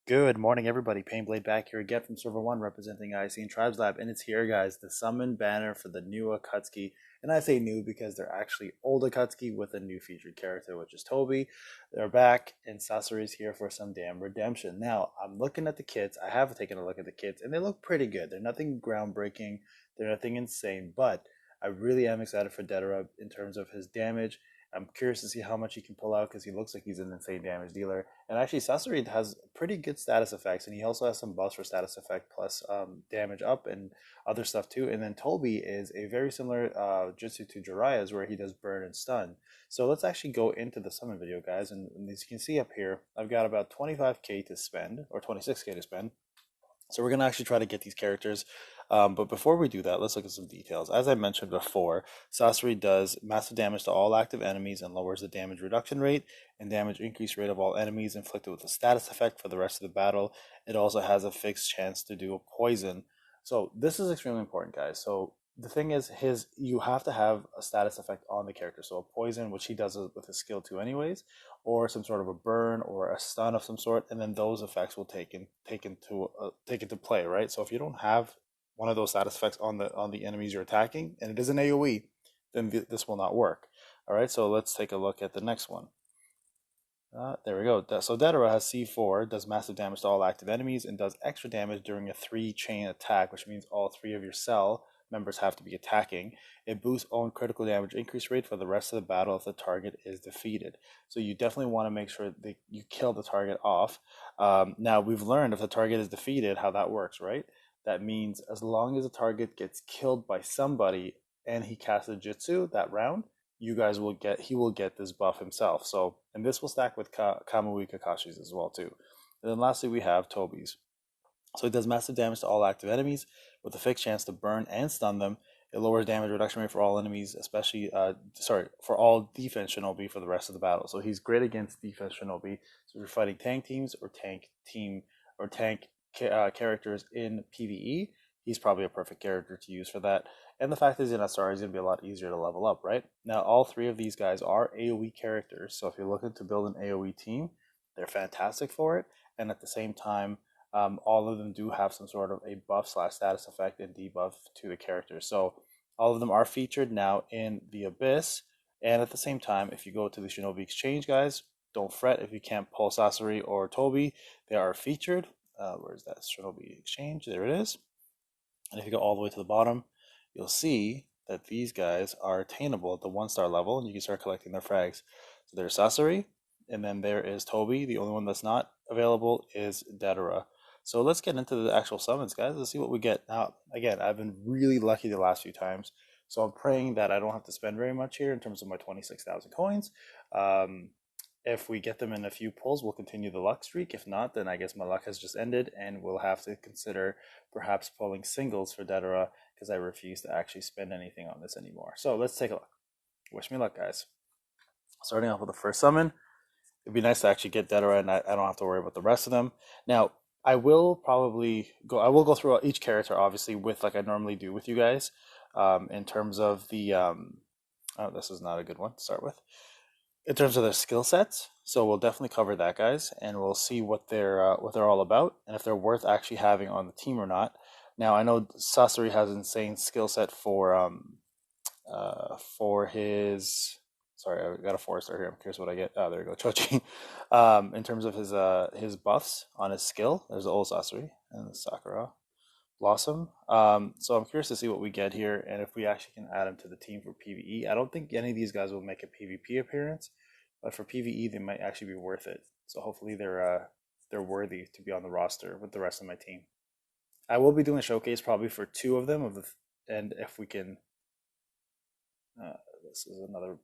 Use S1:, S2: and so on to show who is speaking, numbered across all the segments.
S1: Good morning, everybody. Painblade back here again from Server 1 representing IC and Tribes Lab. And it's here, guys, the summon banner for the new Akatsuki. And I say new because they're actually old Akatsuki with a new featured character, which is Tobi. They're back, and Sasori's here for some damn redemption. Now, I'm looking at the kits. I have taken a look at the kits, and they look pretty good. They're nothing groundbreaking, they're nothing insane, but I really am excited for Deidara in terms of his damage. I'm curious to see how much he can pull out because he looks like he's an insane damage dealer. And actually, Sasori has pretty good status effects, and he also has some buffs for status effect plus damage up and other stuff too. And then Tobi is a very similar jutsu to Jiraiya's, where he does burn and stun. So let's actually go into the summon video, guys. And as you can see up here, I've got about 25k to spend, or 26k to spend. So we're going to actually try to get these characters. But before we do that, let's look at some details. As I mentioned before, Sasori does massive damage to all active enemies and lowers the damage reduction rate and damage increase rate of all enemies inflicted with a status effect for the rest of the battle. It also has a fixed chance to do a poison. So this is extremely important, guys. So the thing is, you have to have a status effect on the character. So a poison, which he does with his skill 2 anyways, or some sort of a burn or a stun of some sort, and then those effects will take into play, right? So if you don't have one of those status effects on the enemies you're attacking, and it is an AOE, then this will not work. All right, so let's take a look at the next one. There we go. So Deidara has C4, does massive damage to all active enemies, and does extra damage during a 3-chain attack, which means all 3 of your cell members have to be attacking. It boosts own critical damage increase rate for the rest of the battle if the target is defeated. So you definitely want to make sure that you kill the target off. Now, we've learned if the target is defeated, how that works, right? That means as long as the target gets killed by somebody and he casts a jutsu that round, he will get this buff himself. So, and this will stack with Kamui Kakashi's as well too. And then lastly, we have Tobi's. So it does massive damage to all active enemies with a fixed chance to burn and stun them. It lowers damage reduction rate for all enemies, especially for all defense shinobi for the rest of the battle. So he's great against defense shinobi. So if you're fighting tank teams or tank characters in PvE, he's probably a perfect character to use for that. And the fact is, in SR, he's going to be a lot easier to level up, right? Now, all 3 of these guys are AoE characters, so if you're looking to build an AoE team, they're fantastic for it. And at the same time, all of them do have some sort of a buff slash status effect and debuff to the character. So all of them are featured now in the Abyss. And at the same time, if you go to the Shinobi Exchange, guys, don't fret if you can't pull Sasori or Tobi. They are featured. Where's that Shinobi Exchange? There it is. And if you go all the way to the bottom, you'll see that these guys are attainable at the 1-star level, and you can start collecting their frags. So there's Sasori, and then there is Tobi. The only one that's not available is Deidara. So let's get into the actual summons, guys. Let's see what we get. Now, again, I've been really lucky the last few times, so I'm praying that I don't have to spend very much here in terms of my 26,000 coins. If we get them in a few pulls, we'll continue the luck streak. If not, then I guess my luck has just ended, and we'll have to consider perhaps pulling singles for Deidara because I refuse to actually spend anything on this anymore. So let's take a look. Wish me luck, guys. Starting off with the first summon, it'd be nice to actually get Deidara, and I don't have to worry about the rest of them. Now, I will go through each character, obviously, with like I normally do with you guys, in terms of the, oh, this is not a good one to start with. In terms of their skill sets, so we'll definitely cover that, guys, and we'll see what they're all about and if they're worth actually having on the team or not. Now, I know Sasori has an insane skill set for his. Sorry, I got a 4-star here. I'm curious what I get. Oh, there we go, Chochi. In terms of his buffs on his skill, there's the old Sasori and the Sakura Blossom. So I'm curious to see what we get here and if we actually can add him to the team for PvE. I don't think any of these guys will make a PvP appearance, but for PvE they might actually be worth it. So hopefully they're worthy to be on the roster with the rest of my team. I will be doing a showcase probably for 2 of them and if we can. This is another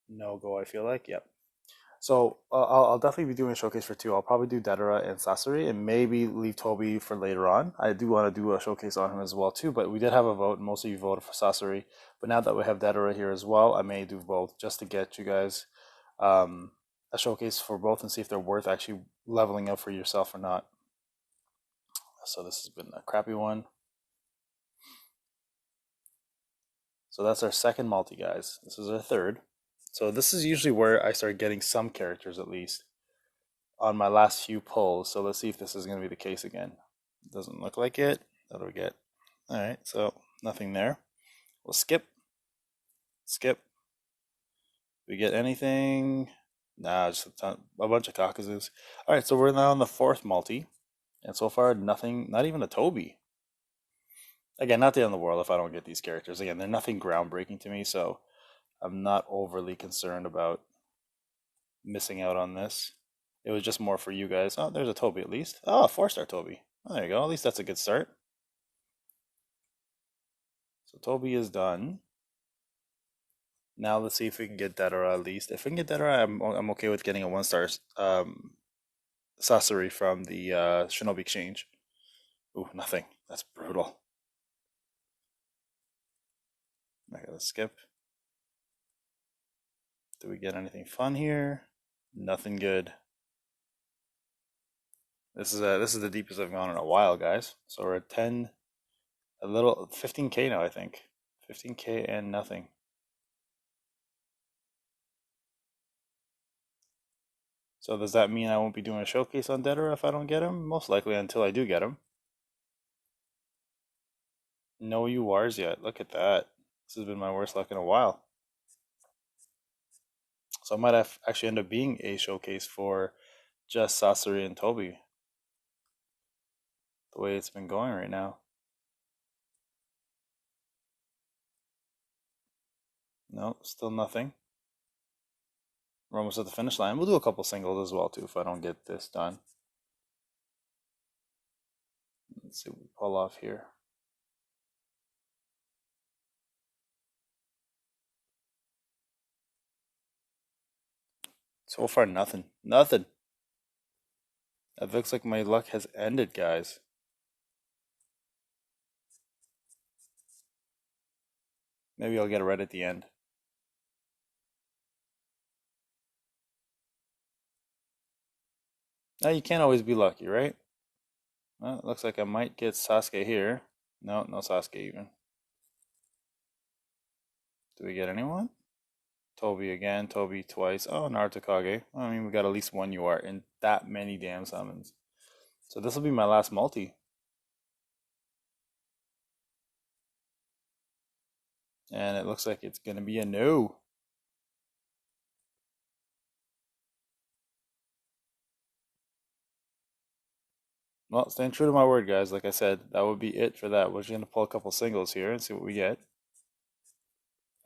S1: no go. I feel like, yep. So I'll definitely be doing a showcase for 2. I'll probably do Deidara and Sasori, and maybe leave Tobi for later on. I do want to do a showcase on him as well too, but we did have a vote, and most of you voted for Sasori. But now that we have Deidara here as well, I may do both just to get you guys a showcase for both and see if they're worth actually leveling up for yourself or not. So this has been a crappy one. So that's our second multi, guys. This is our third. So this is usually where I start getting some characters at least. on my last few pulls. So let's see if this is going to be the case again. Doesn't look like it. What do we get? All right, so nothing there. We'll skip, skip. We get anything? Nah, just a bunch of Caucasus. All right, so we're now on the fourth multi, and so far nothing, not even a Tobi. Again, not the end of the world if I don't get these characters. Again, they're nothing groundbreaking to me, so I'm not overly concerned about missing out on this. It was just more for you guys. Oh, there's a Tobi at least. Oh, a 4-star Tobi. Oh, there you go. At least that's a good start. So Tobi is done. Now let's see if we can get Deidara at least. If we can get Deidara, I'm okay with getting a 1-star Sasori from the Shinobi Exchange. Ooh, nothing. That's brutal. I gotta skip. Do we get anything fun here? Nothing good. This is the deepest I've gone in a while, guys. So we're at 10, a little 15K now, I think. 15K and nothing. So does that mean I won't be doing a showcase on Deidara if I don't get him? Most likely until I do get him. No URs yet. Look at that. This has been my worst luck in a while. So I might have actually end up being a showcase for just Sasori and Tobi. The way it's been going right now. No, still nothing. We're almost at the finish line. We'll do a couple singles as well too if I don't get this done. Let's see what we pull off here. So far, nothing. Nothing. It looks like my luck has ended, guys. Maybe I'll get it right at the end. Now, you can't always be lucky, right? Well, it looks like I might get Sasuke here. No, no Sasuke even. Do we get anyone? Tobi again, Tobi twice. Oh, Naruto Kage. I mean, we got at least one UR in that many damn summons. So this will be my last multi. And it looks like it's going to be a no. Well, staying true to my word, guys. Like I said, that would be it for that. We're just going to pull a couple singles here and see what we get.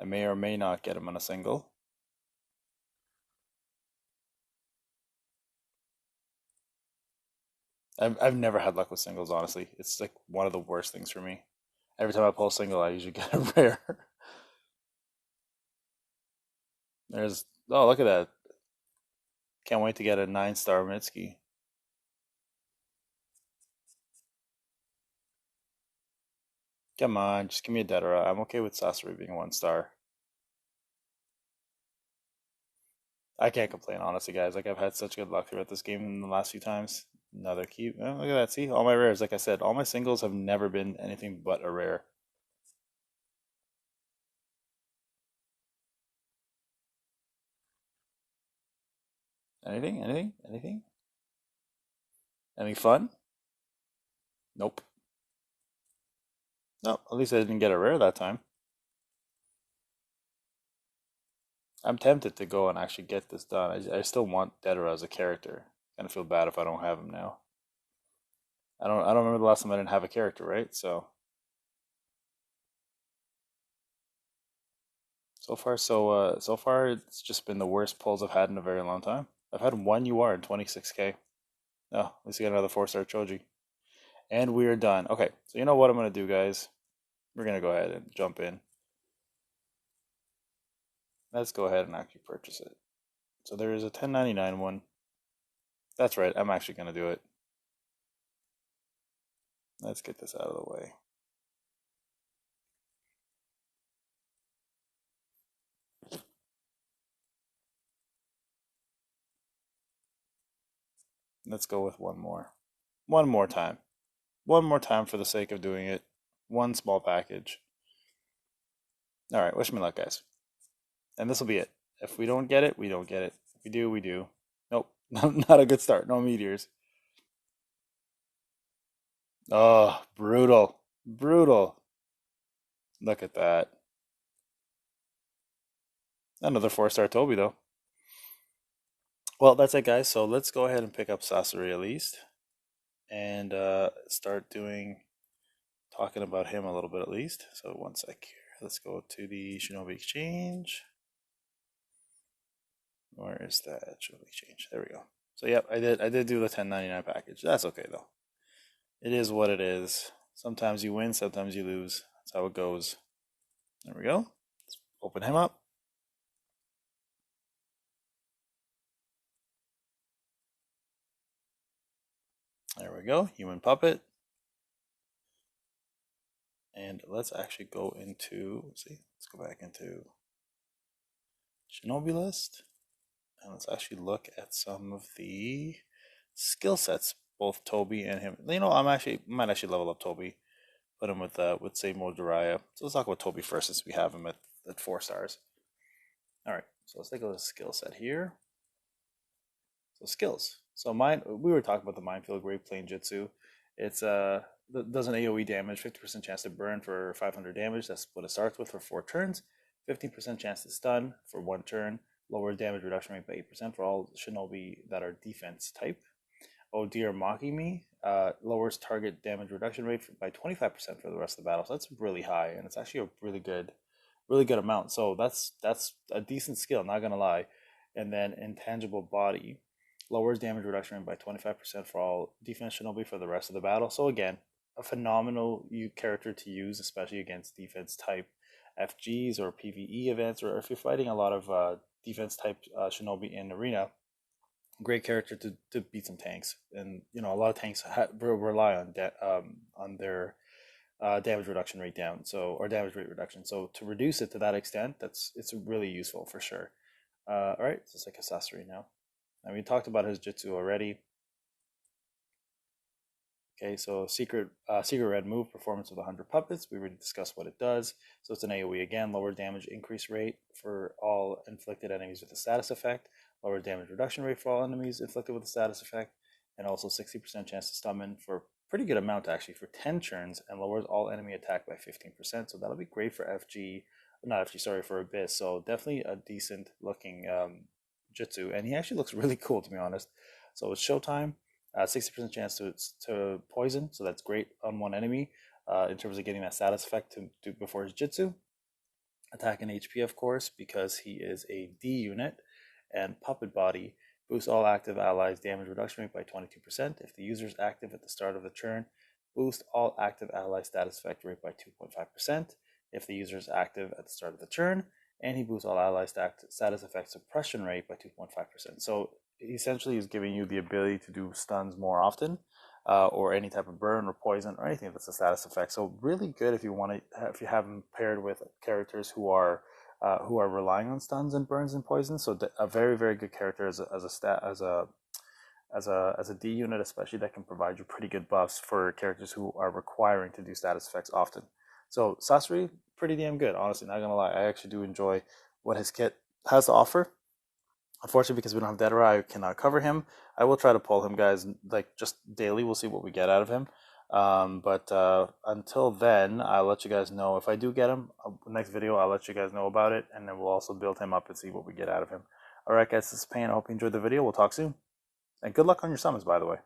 S1: I may or may not get him on a single. I've never had luck with singles, honestly. It's like one of the worst things for me. Every time I pull a single, I usually get a rare. There's, oh, look at that. Can't wait to get a 9-star Mitsuki. Come on, just give me a Deidara. I'm okay with Sasori being 1-star. I can't complain, honestly, guys. Like, I've had such good luck throughout this game in the last few times. Another keep. Oh, look at that. See, all my rares, like I said, all my singles have never been anything but a rare. Anything? Anything? Anything? Anything fun? Nope. No, at least I didn't get a rare that time. I'm tempted to go and actually get this done. I still want Deidara as a character. Kind of feel bad if I don't have him now. I don't remember the last time I didn't have a character, right? So far it's just been the worst pulls I've had in a very long time. I've had one UR in 26K. Oh, at least we got another 4-star Choji. And we are done. Okay, so you know what I'm gonna do, guys? We're gonna go ahead and jump in. Let's go ahead and actually purchase it. So there is a 1099 one. That's right, I'm actually gonna do it. Let's get this out of the way. Let's go with one more. One more time. One more time for the sake of doing it. One small package. All right, wish me luck, guys. And this will be it. If we don't get it, we don't get it. If we do, we do. Nope, Not a good start. No meteors. Oh, brutal. Brutal. Look at that. Another four-star Toby, though. Well, that's it, guys. So let's go ahead and pick up Sasori at least and start talking about him a little bit at least. So one sec here. Let's go to the Shinobi Exchange. Where is that Shinobi Exchange? There we go. So yep, I did do the 1099 package. That's okay though. It is what it is. Sometimes you win, sometimes you lose. That's how it goes. There we go. Let's open him up. There we go. Human puppet. And let's actually go into, let's go back into Shinobi list. And let's actually look at some of the skill sets, both Tobi and him. You know, might actually level up Tobi, put him with say more Jiraiya. So let's talk about Tobi first, since we have him at 4 stars. All right, so let's take a look at the skill set here. So skills. So we were talking about the Minefield Great Plane Jutsu. It's does an AoE damage, 50% chance to burn for 500 damage. That's what it starts with for 4 turns. 15% chance to stun for 1 turn. Lower damage reduction rate by 8% for all shinobi that are defense type. Oh Dear Maki Me lowers target damage reduction rate by 25% for the rest of the battle. So that's really high, and it's actually a really good amount. So that's a decent skill, not gonna lie. And then Intangible Body lowers damage reduction rate by 25% for all defense shinobi for the rest of the battle. So again, a phenomenal character to use, especially against defense type FGs or PvE events, or if you're fighting a lot of defense type shinobi in arena. Great character to beat some tanks, and you know a lot of tanks rely on their damage reduction rate down, so or damage rate reduction. So to reduce it to that extent, it's really useful for sure. All right, so it's like a Sasori now. And we talked about his jutsu already. Okay, so secret red move, performance of the 100 puppets. We already discussed what it does. So it's an AoE again, lower damage increase rate for all inflicted enemies with a status effect, lower damage reduction rate for all enemies inflicted with a status effect, and also 60% chance to summon for a pretty good amount actually for 10 turns, and lowers all enemy attack by 15%. So that'll be great for FG, not FG, sorry, for Abyss. So definitely a decent looking jutsu, and he actually looks really cool to be honest. So it's Showtime. 60% chance to poison, so that's great on one enemy in terms of getting that status effect to do before his jutsu. Attack and HP, of course, because he is a D unit. And Puppet Body boosts all active allies' damage reduction rate by 22%. If the user is active at the start of the turn, boost all active ally status effect rate by 2.5%. If the user is active at the start of the turn, and he boosts all ally status effect suppression rate by 2.5%. So essentially is giving you the ability to do stuns more often, or any type of burn or poison or anything that's a status effect. So really good if you if you have them paired with characters who are relying on stuns and burns and poisons. So a very good character as a D unit, especially, that can provide you pretty good buffs for characters who are requiring to do status effects often. So Sasori, pretty damn good, honestly, not gonna lie. I actually do enjoy what his kit has to offer. Unfortunately, because we don't have Deidara, I cannot cover him. I will try to pull him, guys, like just daily. We'll see what we get out of him. But until then, I'll let you guys know if I do get him. Next video, I'll let you guys know about it, and then we'll also build him up and see what we get out of him. All right, guys, this is Payne. I hope you enjoyed the video. We'll talk soon. And good luck on your summons, by the way.